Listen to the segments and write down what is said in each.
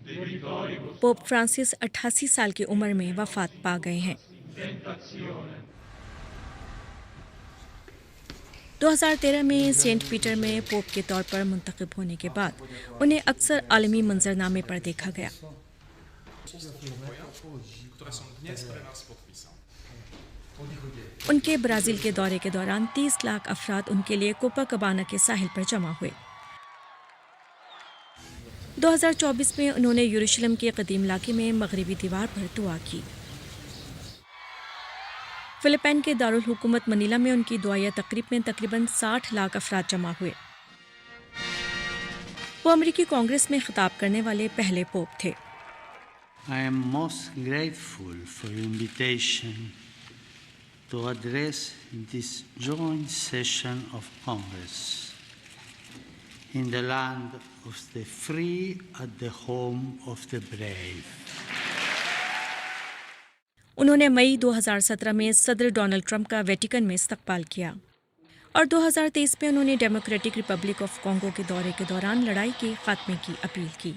Pope Francis 88 साल की उम्र में वफात पा गए हैं। 2013 में सेंट पीटर में पोप के तौर पर मुंतखब होने के बाद उन्हें अक्सर आलमी मंजरनामे पर देखा गया। उनके ब्राज़ील के दौरे के दौरान 30 लाख अफराद उनके लिए कोपाकबाना के साहिल पर जमा हुए। 2024 में उन्होंने यरूशलेम के कदीम इलाके में मगरबी दीवार पर दुआ की। फिलिपाइन के दारुल हुकूमत मनीला में उनकी दुआया तकरीब में तकरीबन 60 लाख अफराद जमा हुए। वो अमेरिकी कांग्रेस में खिताब करने वाले पहले पोप थे। I am most grateful for your invitation to address this joint session of Congress in the land of the free at the home of the brave. उन्होंने मई 2017 में सदर डोनाल्ड ट्रंप का वेटिकन में इस्तकबाल किया और 2023 में उन्होंने डेमोक्रेटिक रिपब्लिक ऑफ कॉन्गो के दौरे के दौरान लड़ाई के खात्मे की अपील की।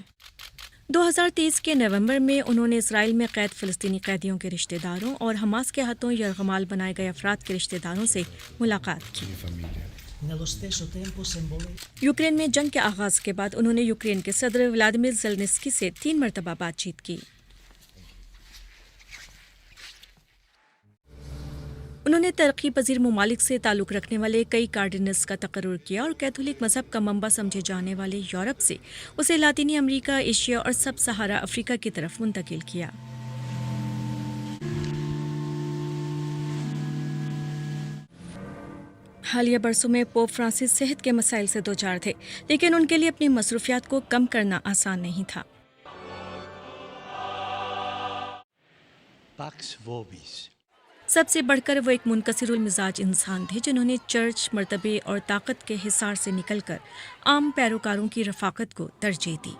2023 के नवंबर में उन्होंने इजराइल में कैद फ़लस्तीनी कैदियों के रिश्तेदारों और हमास के हाथों यरगमाल बनाए गए अफराद के रिश्तेदारों से मुलाकात की। यूक्रेन में जंग के आगाज़ के बाद उन्होंने यूक्रेन के सदर व्लादिमीर ज़ेलेंस्की से 3 मरतबा बातचीत की। उन्होंने तरक्की पजीर ममालिक से ताल्लुक़ रखने वाले कई कार्डिनल्स का तकर्रुर किया और कैथोलिक मज़हब का मंबा समझे जाने वाले यूरोप से उसे लातीनी अमेरिका, एशिया और सब सहारा अफ्रीका की तरफ मुंतकिल किया। हालिया बरसों में पोप फ्रांसिस सेहत के मसाइल से दोचार थे, लेकिन उनके लिए अपनी मसरूफियात को कम करना आसान नहीं था। Pax vobis. सबसे बढ़कर वो एक मुनकसिरुल मिजाज इंसान थे जिन्होंने चर्च, मर्तबे और ताकत के हिसार से निकलकर आम पैरोकारों की रफाकत को तरजीह दी।